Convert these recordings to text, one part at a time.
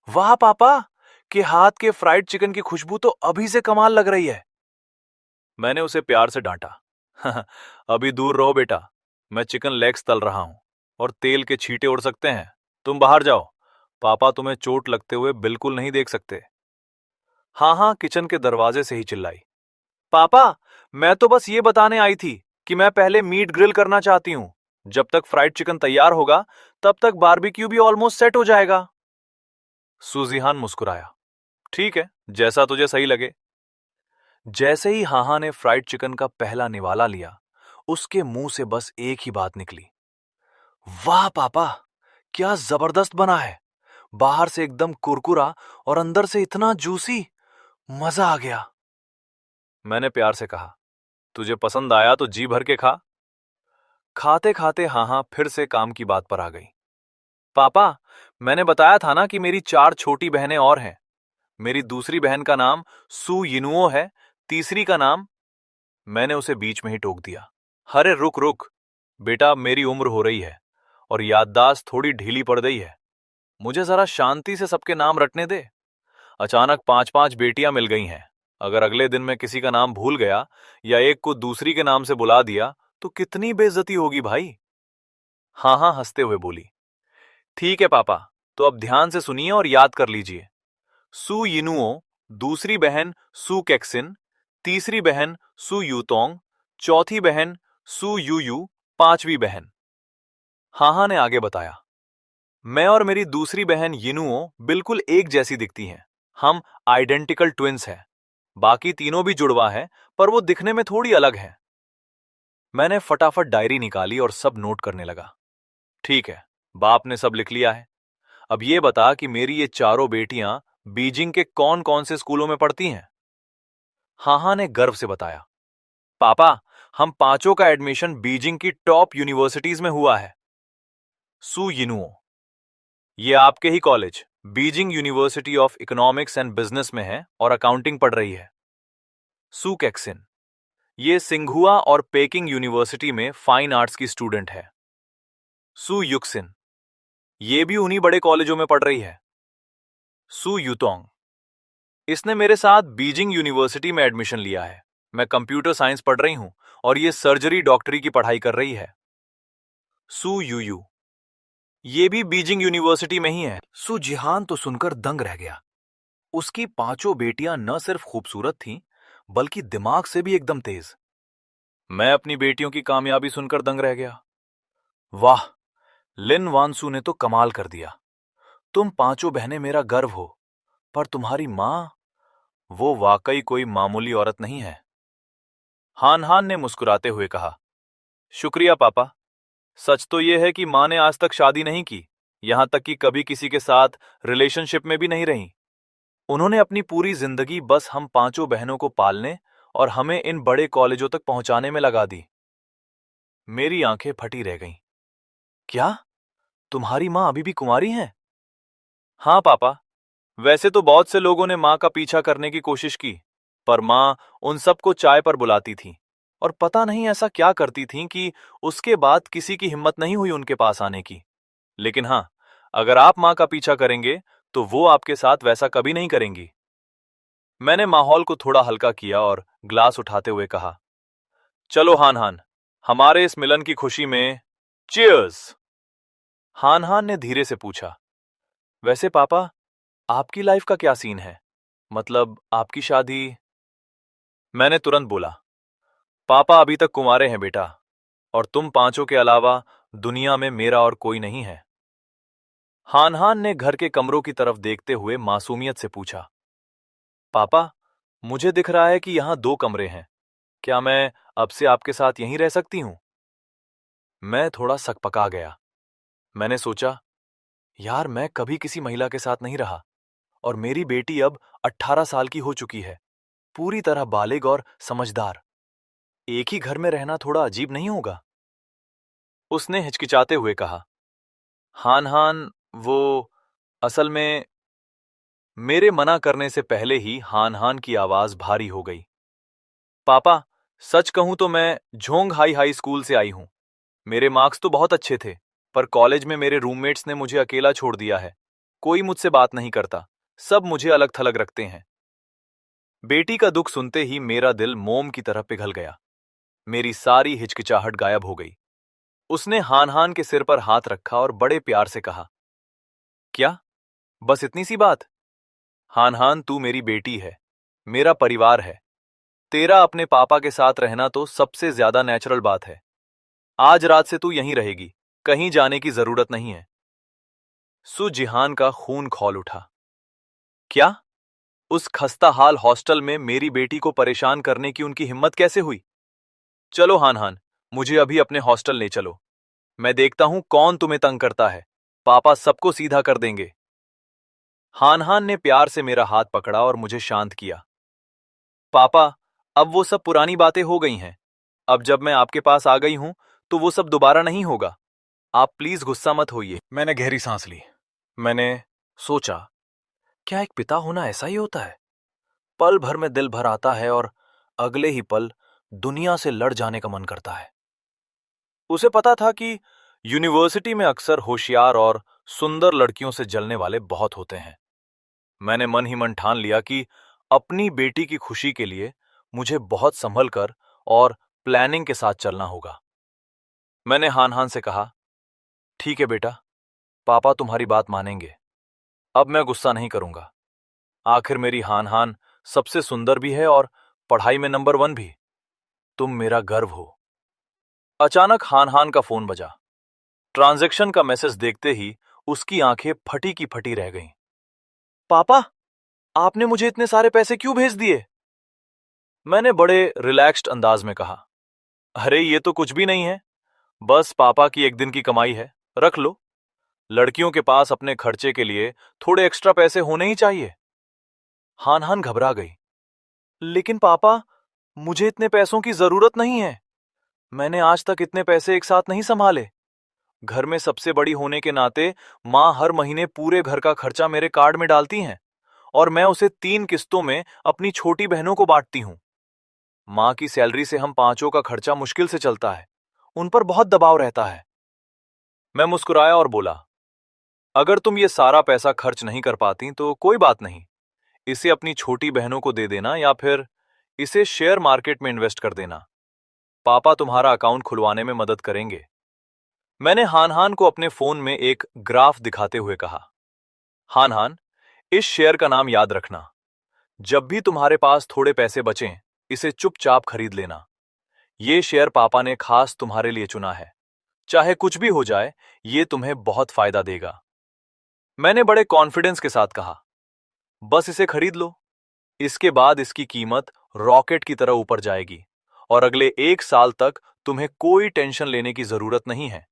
वाह पापा, के हाथ के फ्राइड चिकन की खुशबू तो अभी से कमाल लग रही है। मैंने उसे प्यार से डांटा। अभी दूर रहो बेटा, मैं चिकन लेग्स तल रहा हूं और तेल के छींटे उड़ सकते हैं। तुम बाहर जाओ, पापा तुम्हें चोट लगते हुए बिल्कुल नहीं देख सकते। हाँ हाँ किचन के दरवाजे से ही चिल्लाई। पापा, मैं तो बस ये बताने आई थी कि मैं पहले मीट ग्रिल करना चाहती हूँ। जब तक फ्राइड चिकन तैयार होगा तब तक बारबेक्यू भी ऑलमोस्ट सेट हो जाएगा। सूजीहान मुस्कुराया। ठीक है, जैसा तुझे सही लगे। जैसे ही हाहा ने फ्राइड चिकन का पहला निवाला लिया, उसके मुंह से बस एक ही बात निकली। वाह पापा, क्या जबरदस्त बना है। बाहर से एकदम कुरकुरा और अंदर से इतना जूसी। मजा आ गया। मैंने प्यार से कहा, तुझे पसंद आया तो जी भर के खा। खाते खाते हाहा फिर से काम की बात पर आ गई। पापा, मैंने बताया था ना कि मेरी 4 छोटी बहनें और हैं। मेरी दूसरी बहन का नाम सू यिनुओ है, तीसरी का नाम। मैंने उसे बीच में ही टोक दिया। अरे रुक रुक बेटा, मेरी उम्र हो रही है और याददाश्त थोड़ी ढीली पड़ गई है। मुझे जरा शांति से सबके नाम रटने दे। अचानक 5-5 बेटियां मिल गई हैं। अगर अगले दिन मैं किसी का नाम भूल गया या एक को दूसरी के नाम से बुला दिया तो कितनी बेइज्जती होगी भाई। हाँ हाँ हंसते हुए बोली। ठीक है पापा, तो अब ध्यान से सुनिए और याद कर लीजिए। सू यिनुओ, दूसरी बहन सू कैक्सिन, तीसरी बहन सू यूतोंग, चौथी बहन सू यूयू, पांचवी बहन। हाहा ने आगे बताया। मैं और मेरी दूसरी बहन यिनुओ बिल्कुल एक जैसी दिखती हैं। हम आइडेंटिकल ट्विंस हैं। बाकी तीनों भी जुड़वा हैं, पर वो दिखने में थोड़ी अलग हैं। मैंने फटाफट डायरी निकाली और सब नोट करने लगा। ठीक है, बाप ने सब लिख लिया है। अब ये बता कि मेरी ये चारों बेटियां बीजिंग के कौन कौन से स्कूलों में पढ़ती हैं। हाहा ने गर्व से बताया। पापा, हम पांचों का एडमिशन बीजिंग की टॉप यूनिवर्सिटीज में हुआ है। सू यिनुओ, ये आपके ही college Beijing University of Economics and Business में है और अकाउंटिंग पढ़ रही है। सू कैक्सिन, ये सिंघुआ और पेकिंग यूनिवर्सिटी में फाइन आर्ट्स की स्टूडेंट है। सू युक्सिन, ये भी उन्हीं बड़े कॉलेजों में पढ़ रही है। सू यूतोंग, इसने मेरे साथ बीजिंग यूनिवर्सिटी में एडमिशन लिया है। मैं कंप्यूटर साइंस पढ़ रही हूं और ये सर्जरी डॉक्टरी की पढ़ाई कर रही है। सू यूयू, ये भी बीजिंग यूनिवर्सिटी में ही है। सू जिहान तो सुनकर दंग रह गया। उसकी पांचों बेटियां न सिर्फ खूबसूरत थीं, बल्कि दिमाग से भी एकदम तेज। मैं अपनी बेटियों की कामयाबी सुनकर दंग रह गया। वाह, लिन वानसू ने तो कमाल कर दिया। तुम पांचों बहनें मेरा गर्व हो, पर तुम्हारी मां, वो वाकई कोई मामूली औरत नहीं है। हान हान ने मुस्कुराते हुए कहा। शुक्रिया पापा। सच तो यह है कि मां ने आज तक शादी नहीं की, यहां तक कि कभी किसी के साथ रिलेशनशिप में भी नहीं रही। उन्होंने अपनी पूरी जिंदगी बस हम पांचों बहनों को पालने और हमें इन बड़े कॉलेजों तक पहुंचाने में लगा दी। मेरी आंखें फटी रह गईं। क्या, तुम्हारी मां अभी भी कुंवारी हैं? हाँ पापा, वैसे तो बहुत से लोगों ने मां का पीछा करने की कोशिश की, पर मां उन सबको चाय पर बुलाती थी और पता नहीं ऐसा क्या करती थीं कि उसके बाद किसी की हिम्मत नहीं हुई उनके पास आने की। लेकिन हाँ, अगर आप मां का पीछा करेंगे तो वो आपके साथ वैसा कभी नहीं करेंगी। मैंने माहौल को थोड़ा हल्का किया और ग्लास उठाते हुए कहा, चलो हान हान, हमारे इस मिलन की खुशी में चीयर्स। हान हान ने धीरे से पूछा, वैसे पापा, आपकी लाइफ का क्या सीन है? मतलब आपकी शादी? मैंने तुरंत बोला, पापा अभी तक कुंवारे हैं बेटा, और तुम पांचों के अलावा दुनिया में मेरा और कोई नहीं है। हान हान ने घर के कमरों की तरफ देखते हुए मासूमियत से पूछा, पापा, मुझे दिख रहा है कि यहां 2 कमरे हैं। क्या मैं अब से आपके साथ यहीं रह सकती हूं? मैं थोड़ा सकपका गया। मैंने सोचा, यार मैं कभी किसी महिला के साथ नहीं रहा और मेरी बेटी अब 18 साल की हो चुकी है, पूरी तरह बालिग और समझदार। एक ही घर में रहना थोड़ा अजीब नहीं होगा? उसने हिचकिचाते हुए कहा। हान हान, वो असल में। मेरे मना करने से पहले ही हान हान की आवाज भारी हो गई। पापा, सच कहूं तो मैं झोंग हाई हाई स्कूल से आई हूं। मेरे मार्क्स तो बहुत अच्छे थे, पर कॉलेज में मेरे रूममेट्स ने मुझे अकेला छोड़ दिया है। कोई मुझसे बात नहीं करता, सब मुझे अलग थलग रखते हैं। बेटी का दुख सुनते ही मेरा दिल मोम की तरह पिघल गया। मेरी सारी हिचकिचाहट गायब हो गई। उसने हान हान के सिर पर हाथ रखा और बड़े प्यार से कहा, क्या बस इतनी सी बात? हान हान, तू मेरी बेटी है, मेरा परिवार है। तेरा अपने पापा के साथ रहना तो सबसे ज्यादा नेचुरल बात है। आज रात से तू यहीं रहेगी, कहीं जाने की जरूरत नहीं है। सुजिहान का खून खौल उठा। क्या? उस खस्ताहाल हॉस्टल में मेरी बेटी को परेशान करने की उनकी हिम्मत कैसे हुई? चलो हान हान, मुझे अभी अपने हॉस्टल ले चलो। मैं देखता हूं कौन तुम्हें तंग करता है। पापा सबको सीधा कर देंगे। हान हान ने प्यार से मेरा हाथ पकड़ा और मुझे शांत किया। पापा, अब वो सब पुरानी बातें हो गई हैं। अब जब मैं आपके पास आ गई हूं तो वो सब दोबारा नहीं होगा। आप प्लीज गुस्सा मत होइए। मैंने गहरी सांस ली। मैंने सोचा, क्या एक पिता होना ऐसा ही होता है? पल भर में दिल भर आता है और अगले ही पल दुनिया से लड़ जाने का मन करता है। उसे पता था कि यूनिवर्सिटी में अक्सर होशियार और सुंदर लड़कियों से जलने वाले बहुत होते हैं। मैंने मन ही मन ठान लिया कि अपनी बेटी की खुशी के लिए मुझे बहुत संभल कर और प्लानिंग के साथ चलना होगा। मैंने हान हान से कहा, ठीक है बेटा, पापा तुम्हारी बात मानेंगे। अब मैं गुस्सा नहीं करूंगा। आखिर मेरी हान हान सबसे सुंदर भी है और पढ़ाई में नंबर 1 भी। तुम मेरा गर्व हो। अचानक हान हान का फोन बजा। ट्रांजैक्शन का मैसेज देखते ही उसकी आंखें फटी की फटी रह गईं। पापा, आपने मुझे इतने सारे पैसे क्यों भेज दिए? मैंने बड़े रिलैक्स्ड अंदाज में कहा, अरे ये तो कुछ भी नहीं है, बस पापा की एक दिन की कमाई है, रख लो। लड़कियों के पास अपने खर्चे के लिए थोड़े एक्स्ट्रा पैसे होने ही चाहिए। हान हान घबरा गई। लेकिन पापा, मुझे इतने पैसों की जरूरत नहीं है। मैंने आज तक इतने पैसे एक साथ नहीं संभाले। घर में सबसे बड़ी होने के नाते माँ हर महीने पूरे घर का खर्चा मेरे कार्ड में डालती हैं और मैं उसे 3 किस्तों में अपनी छोटी बहनों को बांटती हूँ। माँ की सैलरी से हम पांचों का खर्चा मुश्किल से चलता है। उन पर बहुत दबाव रहता है। मैं मुस्कुराया और बोला, अगर तुम ये सारा पैसा खर्च नहीं कर पाती तो कोई बात नहीं। इसे अपनी छोटी बहनों को दे देना या फिर इसे शेयर मार्केट में इन्वेस्ट कर देना। पापा तुम्हारा अकाउंट खुलवाने में मदद करेंगे। मैंने हान हान को अपने फोन में एक ग्राफ दिखाते हुए कहा, हान हान, इस शेयर का नाम याद रखना। जब भी तुम्हारे पास थोड़े पैसे बचें, इसे चुपचाप खरीद लेना। ये शेयर पापा ने खास तुम्हारे लिए चुना है। चाहे कुछ भी हो जाए, ये तुम्हें बहुत फायदा देगा। मैंने बड़े कॉन्फिडेंस के साथ कहा, बस इसे खरीद लो। इसके बाद इसकी कीमत रॉकेट की तरह ऊपर जाएगी और अगले 1 साल तक तुम्हें कोई टेंशन लेने की जरूरत नहीं है।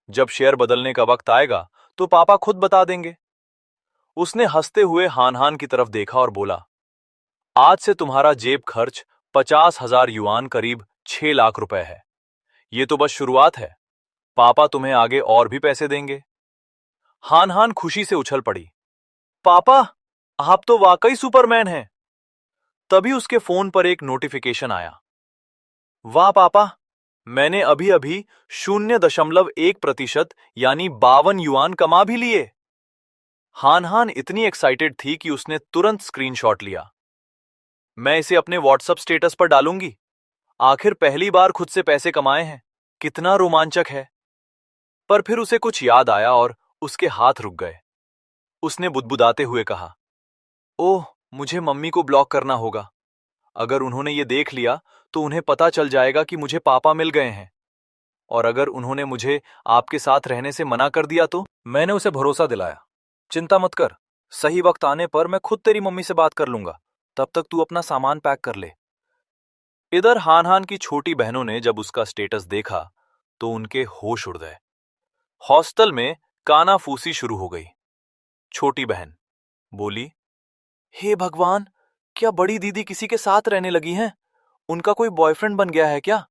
जब शेयर बदलने का वक्त आएगा तो पापा खुद बता देंगे। उसने हंसते हुए हान हान की तरफ देखा और बोला, आज से तुम्हारा जेब खर्च 50,000 युआन करीब 6 लाख रुपए है। ये तो बस शुरुआत है। पापा तुम्हें आगे और भी पैसे देंगे। हान हान खुशी से उछल पड़ी। पापा, आप तो वाकई सुपरमैन हैं। तभी उसके फोन पर एक नोटिफिकेशन आया। वाह पापा, मैंने अभी अभी 0.1% यानी 52 युआन कमा भी लिए। हान हान इतनी एक्साइटेड थी कि उसने तुरंत स्क्रीनशॉट लिया। मैं इसे अपने व्हाट्सएप स्टेटस पर डालूंगी। आखिर पहली बार खुद से पैसे कमाए हैं। कितना रोमांचक है। पर फिर उसे कुछ याद आया और उसके हाथ रुक गए। उसने बुदबुदाते हुए कहा, ओह, मुझे मम्मी को ब्लॉक करना होगा। अगर उन्होंने ये देख लिया तो उन्हें पता चल जाएगा कि मुझे पापा मिल गए हैं। और अगर उन्होंने मुझे आपके साथ रहने से मना कर दिया तो? मैंने उसे भरोसा दिलाया, चिंता मत कर, सही वक्त आने पर मैं खुद तेरी मम्मी से बात कर लूंगा। तब तक तू अपना सामान पैक कर ले। इधर हान हान की छोटी बहनों ने जब उसका स्टेटस देखा तो उनके होश उड़ गए। हॉस्टल में कानाफूसी शुरू हो गई। छोटी बहन बोली, हे भगवान, क्या बड़ी दीदी किसी के साथ रहने लगी हैं? उनका कोई बॉयफ्रेंड बन गया है क्या?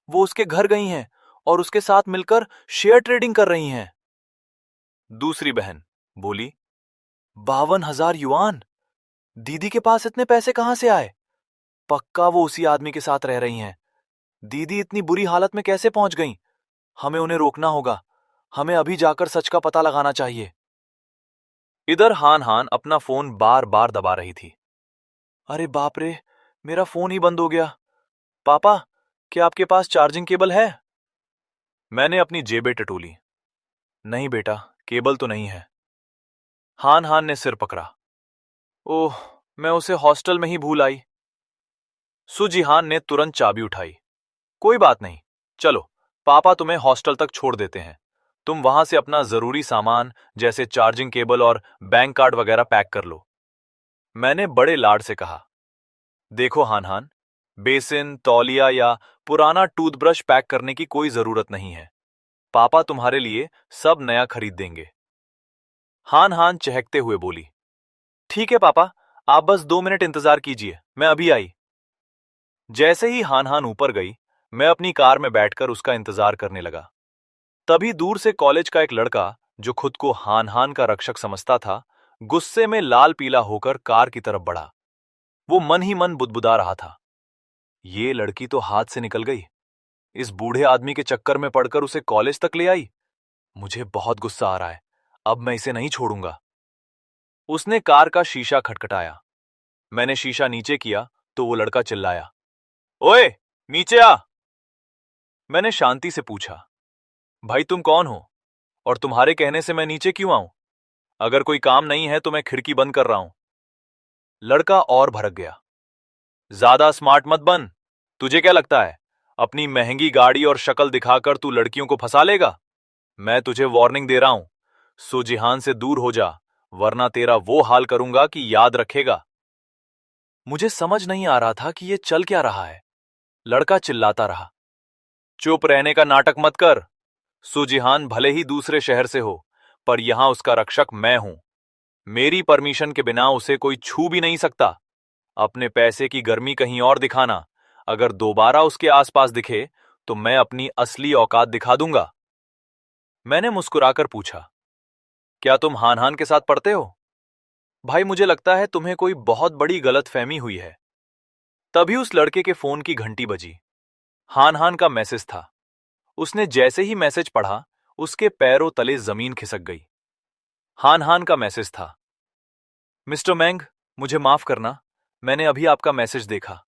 वो उसके घर गई हैं और उसके साथ मिलकर शेयर ट्रेडिंग कर रही हैं। दूसरी बहन बोली, 52,000 युआन? दीदी के पास इतने पैसे कहां से आए? पक्का वो उसी आदमी के साथ रह रही हैं। दीदी इतनी बुरी हालत में कैसे पहुंच गईं? हमें उन्हें रोकना होगा। हमें अभी जाकर सच का पता लगाना चाहिए। इधर हान हान अपना फोन बार बार दबा रही थी। अरे बाप रे, मेरा फोन ही बंद हो गया। पापा, क्या आपके पास चार्जिंग केबल है? मैंने अपनी जेबें टटोली। नहीं बेटा, केबल तो नहीं है। हान हान ने सिर पकड़ा। ओह, मैं उसे हॉस्टल में ही भूल आई। सुजिहान ने तुरंत चाबी उठाई। कोई बात नहीं, चलो, पापा तुम्हें हॉस्टल तक छोड़ देते हैं। तुम वहां से अपना जरूरी सामान जैसे चार्जिंग केबल और बैंक कार्ड वगैरह पैक कर लो। मैंने बड़े लाड से कहा। देखो हान हान, बेसिन, तौलिया या पुराना टूथब्रश पैक करने की कोई जरूरत नहीं है। पापा तुम्हारे लिए सब नया खरीद देंगे। हान हान चहकते हुए बोली। ठीक है पापा, आप बस 2 मिनट इंतजार कीजिए, मैं अभी आई। जैसे ही हान हान ऊपर गई, मैं अपनी कार में बैठकर उसका इंतजार करने लगा। तभी दूर से कॉलेज का एक लड़का, जो खुद को हान हान का रक्षक समझता था, गुस्से में लाल पीला होकर कार की तरफ बढ़ा। वो मन ही मन बुदबुदा रहा था। ये लड़की तो हाथ से निकल गई। इस बूढ़े आदमी के चक्कर में पड़कर उसे कॉलेज तक ले आई। मुझे बहुत गुस्सा आ रहा है। अब मैं इसे नहीं छोड़ूंगा। उसने कार का शीशा खटखटाया। मैंने शीशा नीचे किया तो वो लड़का चिल्लाया, ओए, नीचे आ। मैंने शांति से पूछा, भाई तुम कौन हो और तुम्हारे कहने से मैं नीचे क्यों आऊं? अगर कोई काम नहीं है तो मैं खिड़की बंद कर रहा हूं। लड़का और भड़क गया। ज्यादा स्मार्ट मत बन। तुझे क्या लगता है, अपनी महंगी गाड़ी और शक्ल दिखाकर तू लड़कियों को फंसा लेगा? मैं तुझे वार्निंग दे रहा हूं, सुजिहान से दूर हो जा, वरना तेरा वो हाल करूंगा कि याद रखेगा। मुझे समझ नहीं आ रहा था कि ये चल क्या रहा है। लड़का चिल्लाता रहा, चुप रहने का नाटक मत कर। सुजिहान भले ही दूसरे शहर से हो, पर यहां उसका रक्षक मैं हूं। मेरी परमिशन के बिना उसे कोई छू भी नहीं सकता। अपने पैसे की गर्मी कहीं और दिखाना। अगर दोबारा उसके आसपास दिखे तो मैं अपनी असली औकात दिखा दूंगा। मैंने मुस्कुराकर पूछा, क्या तुम हान हान के साथ पढ़ते हो? भाई मुझे लगता है तुम्हें कोई बहुत बड़ी गलतफहमी हुई है। तभी उस लड़के के फोन की घंटी बजी। हान हान का मैसेज था। उसने जैसे ही मैसेज पढ़ा, उसके पैरों तले जमीन खिसक गई। हान हान का मैसेज था, मिस्टर मैंग, मुझे माफ करना, मैंने अभी आपका मैसेज देखा।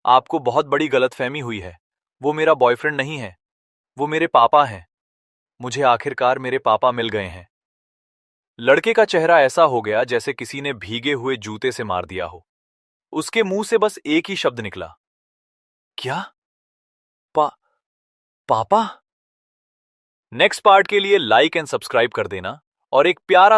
आपको बहुत बड़ी गलतफहमी हुई है। वो मेरा बॉयफ्रेंड नहीं है, वो मेरे पापा हैं। मुझे आखिरकार मेरे पापा मिल गए हैं। लड़के का चेहरा ऐसा हो गया जैसे किसी ने भीगे हुए जूते से मार दिया हो। उसके मुंह से बस एक ही शब्द निकला, क्या? पा पापा? नेक्स्ट पार्ट के लिए लाइक एंड सब्सक्राइब कर देना और एक प्यारा